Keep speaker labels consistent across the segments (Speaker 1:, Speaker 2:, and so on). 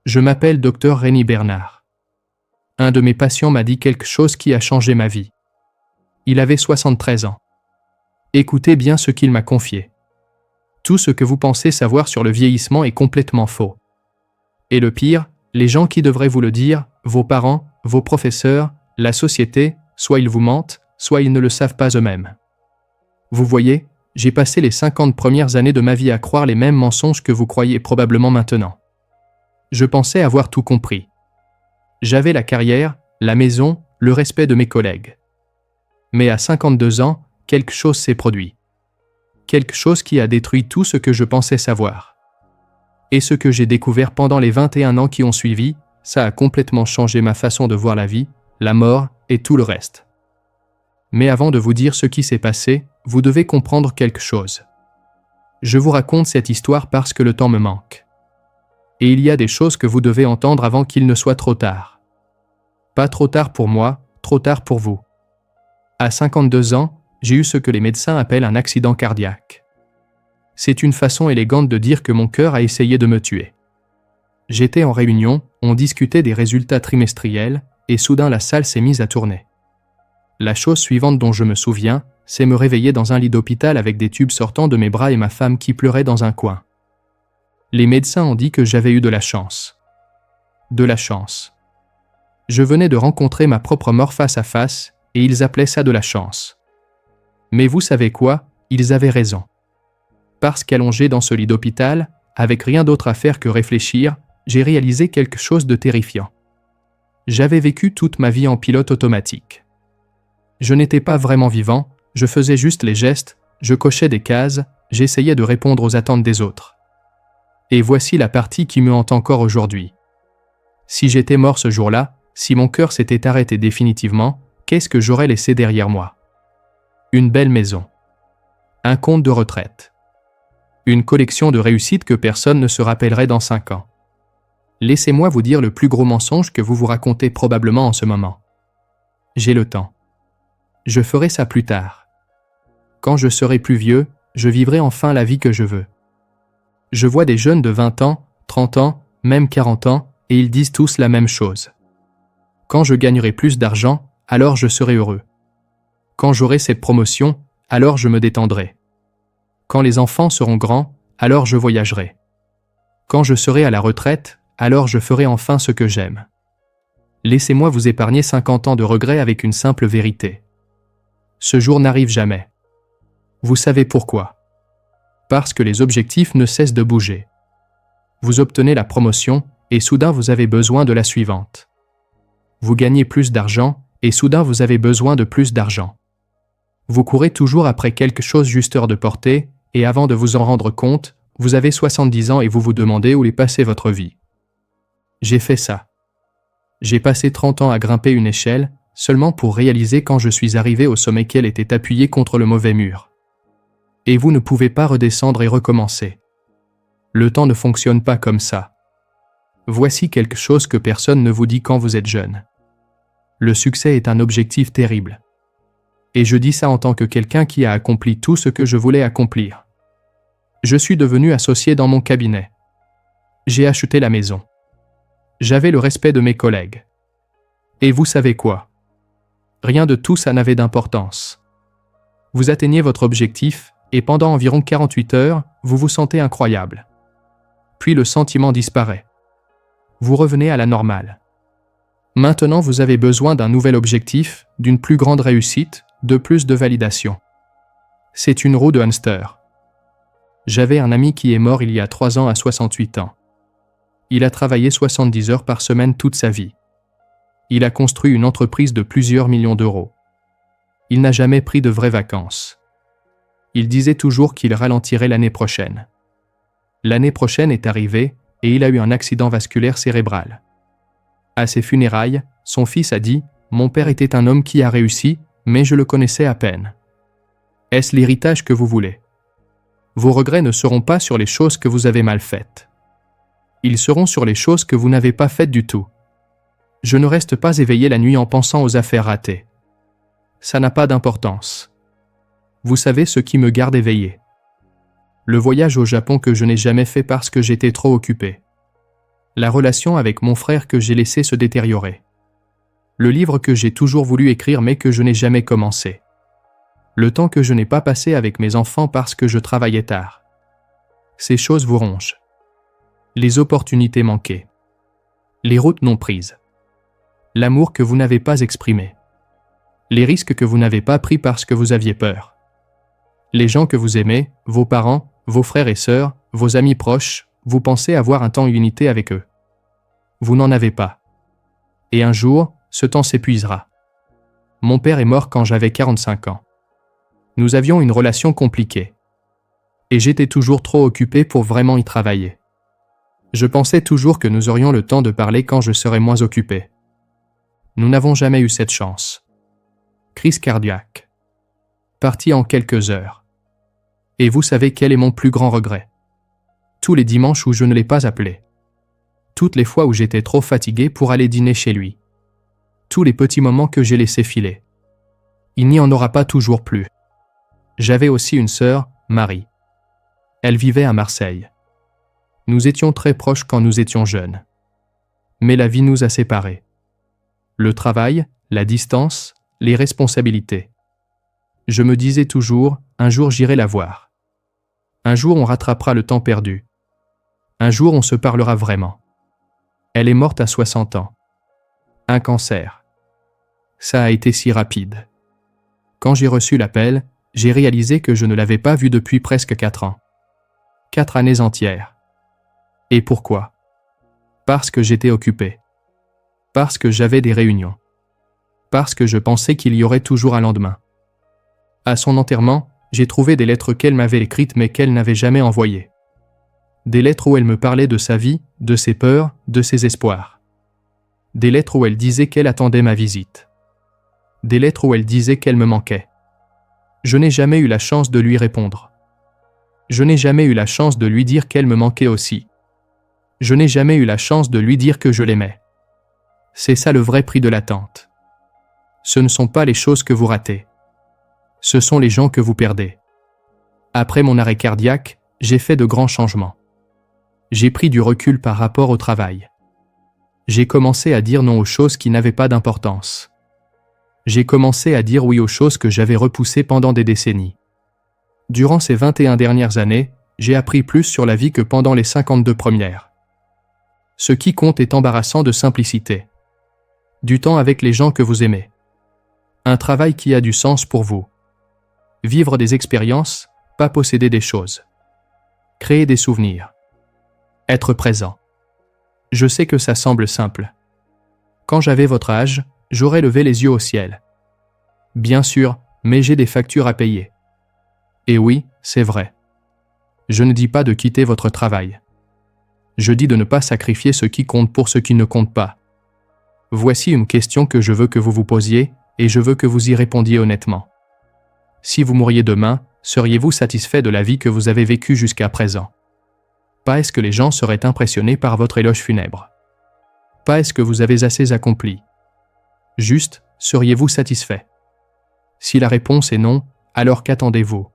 Speaker 1: Je m'appelle Dr Rémi Bernard. Un de mes patients m'a dit quelque chose qui a changé ma vie. Il avait 73 ans. Écoutez bien ce qu'il m'a confié. Tout ce que vous pensez savoir sur le vieillissement est complètement faux. Et le pire, les gens qui devraient vous le dire, vos parents, vos professeurs, la société, soit ils vous mentent, soit ils ne le savent pas eux-mêmes. Vous voyez, j'ai passé les 50 premières années de ma vie à croire les mêmes mensonges que vous croyez probablement maintenant. Je pensais avoir tout compris. J'avais la carrière, la maison, le respect de mes collègues. Mais à 52 ans, quelque chose s'est produit. Quelque chose qui a détruit tout ce que je pensais savoir. Et ce que j'ai découvert pendant les 21 ans qui ont suivi, ça a complètement changé ma façon de voir la vie, la mort et tout le reste. Mais avant de vous dire ce qui s'est passé, vous devez comprendre quelque chose. Je vous raconte cette histoire parce que le temps me manque. Et il y a des choses que vous devez entendre avant qu'il ne soit trop tard. Pas trop tard pour moi, trop tard pour vous. À 52 ans, j'ai eu ce que les médecins appellent un accident cardiaque. C'est une façon élégante de dire que mon cœur a essayé de me tuer. J'étais en réunion, on discutait des résultats trimestriels, et soudain la salle s'est mise à tourner. La chose suivante dont je me souviens, c'est me réveiller dans un lit d'hôpital avec des tubes sortant de mes bras et ma femme qui pleurait dans un coin. Les médecins ont dit que j'avais eu de la chance. De la chance. Je venais de rencontrer ma propre mort face à face, et ils appelaient ça de la chance. Mais vous savez quoi, ils avaient raison. Parce qu'allongé dans ce lit d'hôpital, avec rien d'autre à faire que réfléchir, j'ai réalisé quelque chose de terrifiant. J'avais vécu toute ma vie en pilote automatique. Je n'étais pas vraiment vivant, je faisais juste les gestes, je cochais des cases, j'essayais de répondre aux attentes des autres. Et voici la partie qui me hante encore aujourd'hui. Si j'étais mort ce jour-là, si mon cœur s'était arrêté définitivement, qu'est-ce que j'aurais laissé derrière moi? Une belle maison. Un compte de retraite. Une collection de réussites que personne ne se rappellerait dans 5 ans. Laissez-moi vous dire le plus gros mensonge que vous vous racontez probablement en ce moment. J'ai le temps. Je ferai ça plus tard. Quand je serai plus vieux, je vivrai enfin la vie que je veux. Je vois des jeunes de 20 ans, 30 ans, même 40 ans, et ils disent tous la même chose. Quand je gagnerai plus d'argent, alors je serai heureux. Quand j'aurai cette promotion, alors je me détendrai. Quand les enfants seront grands, alors je voyagerai. Quand je serai à la retraite, alors je ferai enfin ce que j'aime. Laissez-moi vous épargner 50 ans de regrets avec une simple vérité. Ce jour n'arrive jamais. Vous savez pourquoi? Parce que les objectifs ne cessent de bouger. Vous obtenez la promotion, et soudain vous avez besoin de la suivante. Vous gagnez plus d'argent, et soudain vous avez besoin de plus d'argent. Vous courez toujours après quelque chose juste hors de portée, et avant de vous en rendre compte, vous avez 70 ans et vous vous demandez où est passée votre vie. J'ai fait ça. J'ai passé 30 ans à grimper une échelle, seulement pour réaliser quand je suis arrivé au sommet qu'elle était appuyée contre le mauvais mur. Et vous ne pouvez pas redescendre et recommencer. Le temps ne fonctionne pas comme ça. Voici quelque chose que personne ne vous dit quand vous êtes jeune. Le succès est un objectif terrible. Et je dis ça en tant que quelqu'un qui a accompli tout ce que je voulais accomplir. Je suis devenu associé dans mon cabinet. J'ai acheté la maison. J'avais le respect de mes collègues. Et vous savez quoi? Rien de tout ça n'avait d'importance. Vous atteignez votre objectif, et pendant environ 48 heures, vous vous sentez incroyable. Puis le sentiment disparaît. Vous revenez à la normale. Maintenant, vous avez besoin d'un nouvel objectif, d'une plus grande réussite, de plus de validation. C'est une roue de hamster. J'avais un ami qui est mort il y a 3 ans à 68 ans. Il a travaillé 70 heures par semaine toute sa vie. Il a construit une entreprise de plusieurs millions d'euros. Il n'a jamais pris de vraies vacances. Il disait toujours qu'il ralentirait l'année prochaine. L'année prochaine est arrivée et il a eu un accident vasculaire cérébral. À ses funérailles, son fils a dit « Mon père était un homme qui a réussi, mais je le connaissais à peine. » Est-ce l'héritage que vous voulez? Vos regrets ne seront pas sur les choses que vous avez mal faites. Ils seront sur les choses que vous n'avez pas faites du tout. Je ne reste pas éveillé la nuit en pensant aux affaires ratées. Ça n'a pas d'importance. Vous savez ce qui me garde éveillé? Le voyage au Japon que je n'ai jamais fait parce que j'étais trop occupé. La relation avec mon frère que j'ai laissé se détériorer. Le livre que j'ai toujours voulu écrire mais que je n'ai jamais commencé. Le temps que je n'ai pas passé avec mes enfants parce que je travaillais tard. Ces choses vous rongent. Les opportunités manquées. Les routes non prises. L'amour que vous n'avez pas exprimé. Les risques que vous n'avez pas pris parce que vous aviez peur. Les gens que vous aimez, vos parents, vos frères et sœurs, vos amis proches, vous pensez avoir un temps unité avec eux. Vous n'en avez pas. Et un jour, ce temps s'épuisera. Mon père est mort quand j'avais 45 ans. Nous avions une relation compliquée. Et j'étais toujours trop occupé pour vraiment y travailler. Je pensais toujours que nous aurions le temps de parler quand je serais moins occupé. Nous n'avons jamais eu cette chance. Crise cardiaque. Parti en quelques heures. Et vous savez quel est mon plus grand regret? Tous les dimanches où je ne l'ai pas appelé. Toutes les fois où j'étais trop fatigué pour aller dîner chez lui. Tous les petits moments que j'ai laissés filer. Il n'y en aura pas toujours plus. J'avais aussi une sœur, Marie. Elle vivait à Marseille. Nous étions très proches quand nous étions jeunes. Mais la vie nous a séparés. Le travail, la distance, les responsabilités. Je me disais toujours, un jour j'irai la voir. Un jour on rattrapera le temps perdu. Un jour on se parlera vraiment. Elle est morte à 60 ans. Un cancer. Ça a été si rapide. Quand j'ai reçu l'appel, j'ai réalisé que je ne l'avais pas vue depuis presque 4 ans. 4 années entières. Et pourquoi? Parce que j'étais occupé. Parce que j'avais des réunions. Parce que je pensais qu'il y aurait toujours un lendemain. À son enterrement, j'ai trouvé des lettres qu'elle m'avait écrites mais qu'elle n'avait jamais envoyées. Des lettres où elle me parlait de sa vie, de ses peurs, de ses espoirs. Des lettres où elle disait qu'elle attendait ma visite. Des lettres où elle disait qu'elle me manquait. Je n'ai jamais eu la chance de lui répondre. Je n'ai jamais eu la chance de lui dire qu'elle me manquait aussi. Je n'ai jamais eu la chance de lui dire que je l'aimais. C'est ça le vrai prix de l'attente. Ce ne sont pas les choses que vous ratez. Ce sont les gens que vous perdez. Après mon arrêt cardiaque, j'ai fait de grands changements. J'ai pris du recul par rapport au travail. J'ai commencé à dire non aux choses qui n'avaient pas d'importance. J'ai commencé à dire oui aux choses que j'avais repoussées pendant des décennies. Durant ces 21 dernières années, j'ai appris plus sur la vie que pendant les 52 premières. Ce qui compte est embarrassant de simplicité. Du temps avec les gens que vous aimez. Un travail qui a du sens pour vous. Vivre des expériences, pas posséder des choses. Créer des souvenirs. Être présent. Je sais que ça semble simple. Quand j'avais votre âge, j'aurais levé les yeux au ciel. Bien sûr, mais j'ai des factures à payer. Et oui, c'est vrai. Je ne dis pas de quitter votre travail. Je dis de ne pas sacrifier ce qui compte pour ce qui ne compte pas. Voici une question que je veux que vous vous posiez, et je veux que vous y répondiez honnêtement. Si vous mouriez demain, seriez-vous satisfait de la vie que vous avez vécue jusqu'à présent? Pas est-ce que les gens seraient impressionnés par votre éloge funèbre? Pas est-ce que vous avez assez accompli? Juste, seriez-vous satisfait? Si la réponse est non, alors qu'attendez-vous?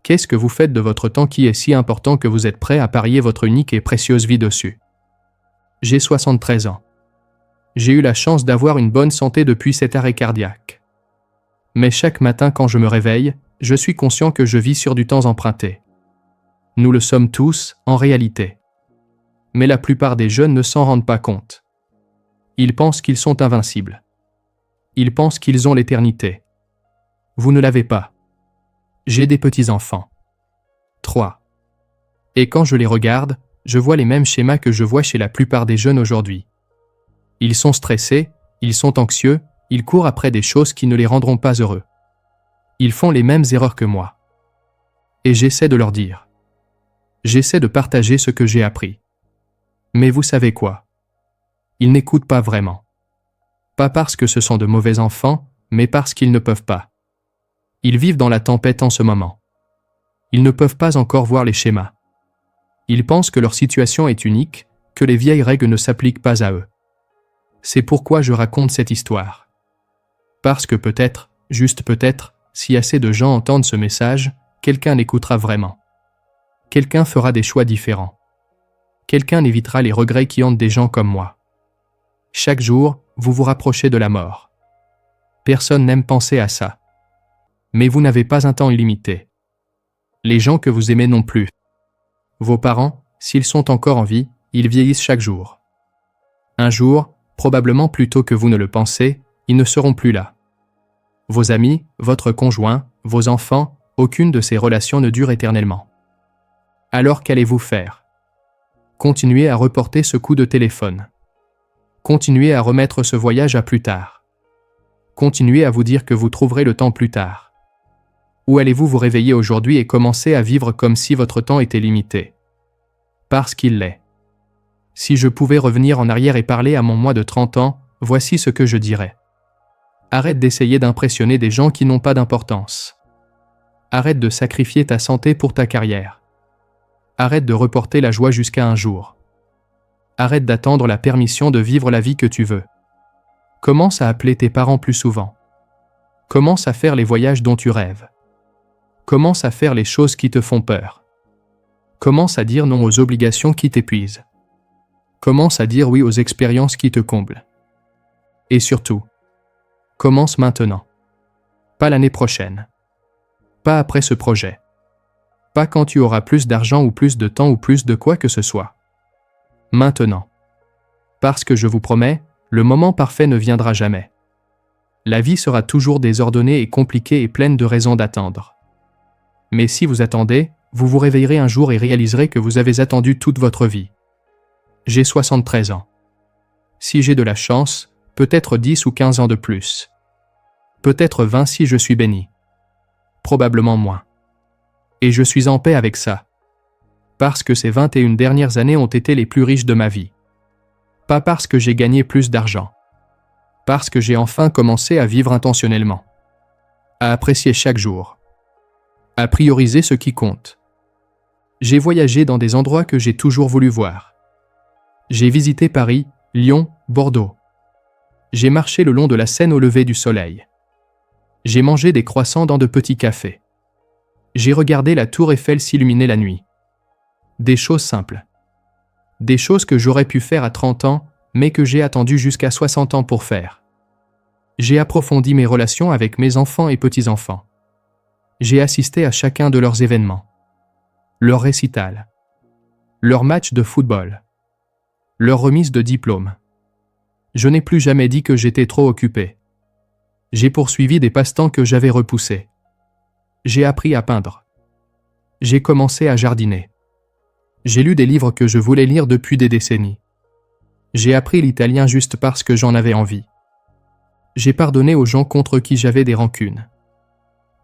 Speaker 1: Qu'est-ce que vous faites de votre temps qui est si important que vous êtes prêt à parier votre unique et précieuse vie dessus? J'ai 73 ans. J'ai eu la chance d'avoir une bonne santé depuis cet arrêt cardiaque. Mais chaque matin quand je me réveille, je suis conscient que je vis sur du temps emprunté. Nous le sommes tous, en réalité. Mais la plupart des jeunes ne s'en rendent pas compte. Ils pensent qu'ils sont invincibles. Ils pensent qu'ils ont l'éternité. Vous ne l'avez pas. J'ai des petits-enfants. 3. Et quand je les regarde, je vois les mêmes schémas que je vois chez la plupart des jeunes aujourd'hui. Ils sont stressés, ils sont anxieux, ils courent après des choses qui ne les rendront pas heureux. Ils font les mêmes erreurs que moi. Et j'essaie de leur dire. J'essaie de partager ce que j'ai appris. Mais vous savez quoi? Ils n'écoutent pas vraiment. Pas parce que ce sont de mauvais enfants, mais parce qu'ils ne peuvent pas. Ils vivent dans la tempête en ce moment. Ils ne peuvent pas encore voir les schémas. Ils pensent que leur situation est unique, que les vieilles règles ne s'appliquent pas à eux. C'est pourquoi je raconte cette histoire. Parce que peut-être, juste peut-être, si assez de gens entendent ce message, quelqu'un l'écoutera vraiment. Quelqu'un fera des choix différents. Quelqu'un évitera les regrets qui hantent des gens comme moi. Chaque jour, vous vous rapprochez de la mort. Personne n'aime penser à ça. Mais vous n'avez pas un temps illimité. Les gens que vous aimez non plus. Vos parents, s'ils sont encore en vie, ils vieillissent chaque jour. Un jour, probablement plus tôt que vous ne le pensez, ils ne seront plus là. Vos amis, votre conjoint, vos enfants, aucune de ces relations ne dure éternellement. Alors qu'allez-vous faire? Continuez à reporter ce coup de téléphone. Continuez à remettre ce voyage à plus tard. Continuez à vous dire que vous trouverez le temps plus tard. Ou allez-vous vous réveiller aujourd'hui et commencer à vivre comme si votre temps était limité? Parce qu'il l'est. Si je pouvais revenir en arrière et parler à mon moi de 30 ans, voici ce que je dirais. Arrête d'essayer d'impressionner des gens qui n'ont pas d'importance. Arrête de sacrifier ta santé pour ta carrière. Arrête de reporter la joie jusqu'à un jour. Arrête d'attendre la permission de vivre la vie que tu veux. Commence à appeler tes parents plus souvent. Commence à faire les voyages dont tu rêves. Commence à faire les choses qui te font peur. Commence à dire non aux obligations qui t'épuisent. Commence à dire oui aux expériences qui te comblent. Et surtout, commence maintenant. Pas l'année prochaine. Pas après ce projet. Pas quand tu auras plus d'argent ou plus de temps ou plus de quoi que ce soit. Maintenant. Parce que je vous promets, le moment parfait ne viendra jamais. La vie sera toujours désordonnée et compliquée et pleine de raisons d'attendre. Mais si vous attendez, vous vous réveillerez un jour et réaliserez que vous avez attendu toute votre vie. J'ai 73 ans. Si j'ai de la chance, peut-être 10 ou 15 ans de plus. Peut-être 20 si je suis béni. Probablement moins. Et je suis en paix avec ça. Parce que ces 21 dernières années ont été les plus riches de ma vie. Pas parce que j'ai gagné plus d'argent. Parce que j'ai enfin commencé à vivre intentionnellement. À apprécier chaque jour. À prioriser ce qui compte. J'ai voyagé dans des endroits que j'ai toujours voulu voir. J'ai visité Paris, Lyon, Bordeaux. J'ai marché le long de la Seine au lever du soleil. J'ai mangé des croissants dans de petits cafés. J'ai regardé la tour Eiffel s'illuminer la nuit. Des choses simples. Des choses que j'aurais pu faire à 30 ans, mais que j'ai attendu jusqu'à 60 ans pour faire. J'ai approfondi mes relations avec mes enfants et petits-enfants. J'ai assisté à chacun de leurs événements. Leur récital. Leur match de football. Leur remise de diplôme. Je n'ai plus jamais dit que j'étais trop occupé. J'ai poursuivi des passe-temps que j'avais repoussés. J'ai appris à peindre. J'ai commencé à jardiner. J'ai lu des livres que je voulais lire depuis des décennies. J'ai appris l'italien juste parce que j'en avais envie. J'ai pardonné aux gens contre qui j'avais des rancunes.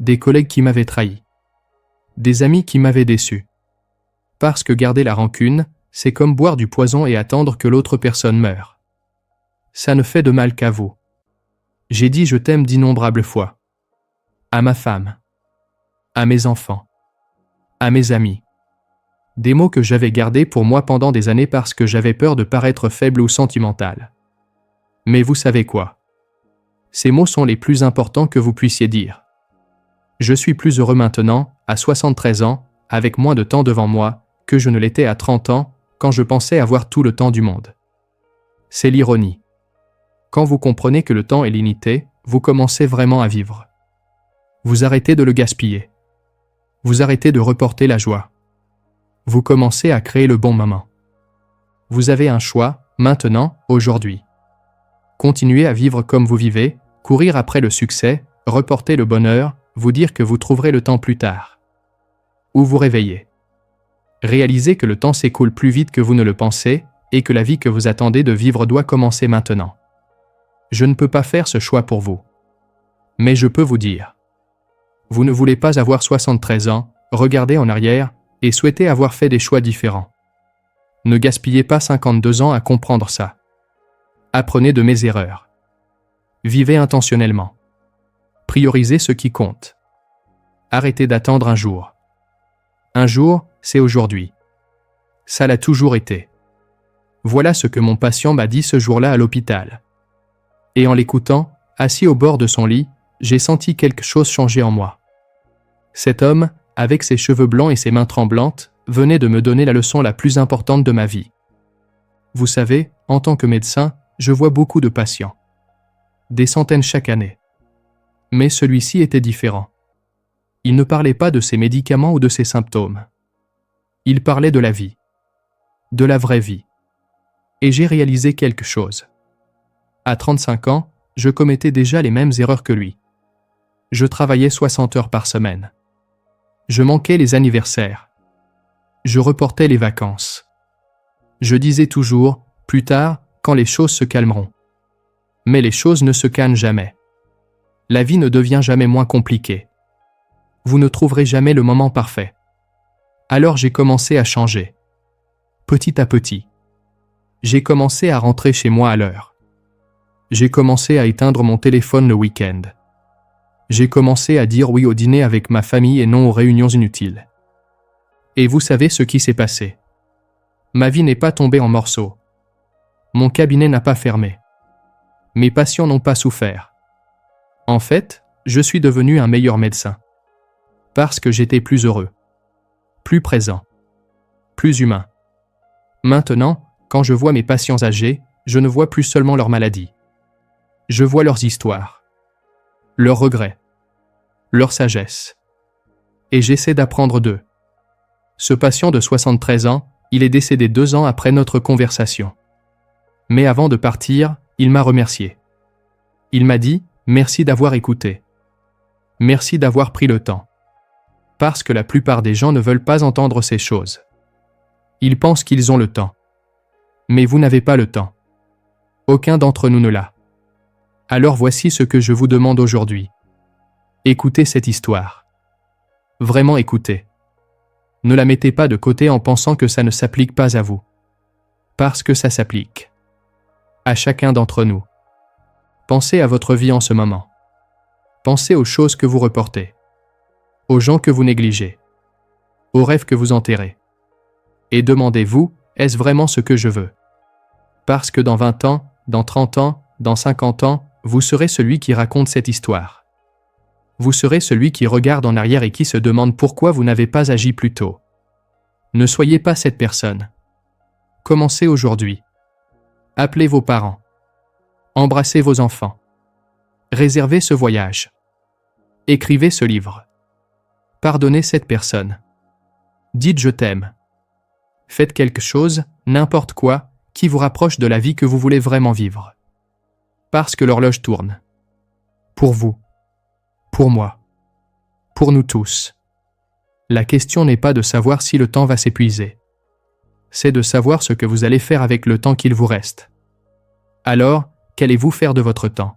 Speaker 1: Des collègues qui m'avaient trahi. Des amis qui m'avaient déçu. Parce que garder la rancune, c'est comme boire du poison et attendre que l'autre personne meure. Ça ne fait de mal qu'à vous. J'ai dit je t'aime d'innombrables fois. À ma femme. À mes enfants. À mes amis. Des mots que j'avais gardés pour moi pendant des années parce que j'avais peur de paraître faible ou sentimental. Mais vous savez quoi? Ces mots sont les plus importants que vous puissiez dire. Je suis plus heureux maintenant, à 73 ans, avec moins de temps devant moi, que je ne l'étais à 30 ans, quand je pensais avoir tout le temps du monde. C'est l'ironie. Quand vous comprenez que le temps est limité, vous commencez vraiment à vivre. Vous arrêtez de le gaspiller. Vous arrêtez de reporter la joie. Vous commencez à créer le bon moment. Vous avez un choix, maintenant, aujourd'hui. Continuez à vivre comme vous vivez, courir après le succès, reporter le bonheur, vous dire que vous trouverez le temps plus tard. Ou vous réveiller. Réalisez que le temps s'écoule plus vite que vous ne le pensez, et que la vie que vous attendez de vivre doit commencer maintenant. Je ne peux pas faire ce choix pour vous. Mais je peux vous dire. Vous ne voulez pas avoir 73 ans, regardez en arrière, et souhaitez avoir fait des choix différents. Ne gaspillez pas 52 ans à comprendre ça. Apprenez de mes erreurs. Vivez intentionnellement. Priorisez ce qui compte. Arrêtez d'attendre un jour. Un jour, c'est aujourd'hui. Ça l'a toujours été. Voilà ce que mon patient m'a dit ce jour-là à l'hôpital. Et en l'écoutant, assis au bord de son lit, j'ai senti quelque chose changer en moi. Cet homme, avec ses cheveux blancs et ses mains tremblantes, venait de me donner la leçon la plus importante de ma vie. Vous savez, en tant que médecin, je vois beaucoup de patients. Des centaines chaque année. Mais celui-ci était différent. Il ne parlait pas de ses médicaments ou de ses symptômes. Il parlait de la vie. De la vraie vie. Et j'ai réalisé quelque chose. À 35 ans, je commettais déjà les mêmes erreurs que lui. Je travaillais 60 heures par semaine. Je manquais les anniversaires. Je reportais les vacances. Je disais toujours, plus tard, quand les choses se calmeront. Mais les choses ne se calment jamais. La vie ne devient jamais moins compliquée. Vous ne trouverez jamais le moment parfait. Alors j'ai commencé à changer. Petit à petit. J'ai commencé à rentrer chez moi à l'heure. J'ai commencé à éteindre mon téléphone le week-end. J'ai commencé à dire oui au dîner avec ma famille et non aux réunions inutiles. Et vous savez ce qui s'est passé. Ma vie n'est pas tombée en morceaux. Mon cabinet n'a pas fermé. Mes patients n'ont pas souffert. En fait, je suis devenu un meilleur médecin. Parce que j'étais plus heureux. Plus présent. Plus humain. Maintenant, quand je vois mes patients âgés, je ne vois plus seulement leurs maladies. Je vois leurs histoires. Leurs regrets. Leur sagesse. Et j'essaie d'apprendre d'eux. Ce patient de 73 ans, il est décédé 2 ans après notre conversation. Mais avant de partir, il m'a remercié. Il m'a dit « Merci d'avoir écouté. Merci d'avoir pris le temps. » Parce que la plupart des gens ne veulent pas entendre ces choses. Ils pensent qu'ils ont le temps. Mais vous n'avez pas le temps. Aucun d'entre nous ne l'a. Alors voici ce que je vous demande aujourd'hui. Écoutez cette histoire. Vraiment écoutez. Ne la mettez pas de côté en pensant que ça ne s'applique pas à vous. Parce que ça s'applique. À chacun d'entre nous. Pensez à votre vie en ce moment. Pensez aux choses que vous reportez. Aux gens que vous négligez. Aux rêves que vous enterrez. Et demandez-vous, est-ce vraiment ce que je veux? Parce que dans 20 ans, dans 30 ans, dans 50 ans, vous serez celui qui raconte cette histoire. Vous serez celui qui regarde en arrière et qui se demande pourquoi vous n'avez pas agi plus tôt. Ne soyez pas cette personne. Commencez aujourd'hui. Appelez vos parents. Embrassez vos enfants. Réservez ce voyage. Écrivez ce livre. Pardonnez cette personne. Dites je t'aime. Faites quelque chose, n'importe quoi, qui vous rapproche de la vie que vous voulez vraiment vivre. Parce que l'horloge tourne. Pour vous. Pour moi. Pour nous tous. La question n'est pas de savoir si le temps va s'épuiser. C'est de savoir ce que vous allez faire avec le temps qu'il vous reste. Alors, qu'allez-vous faire de votre temps ?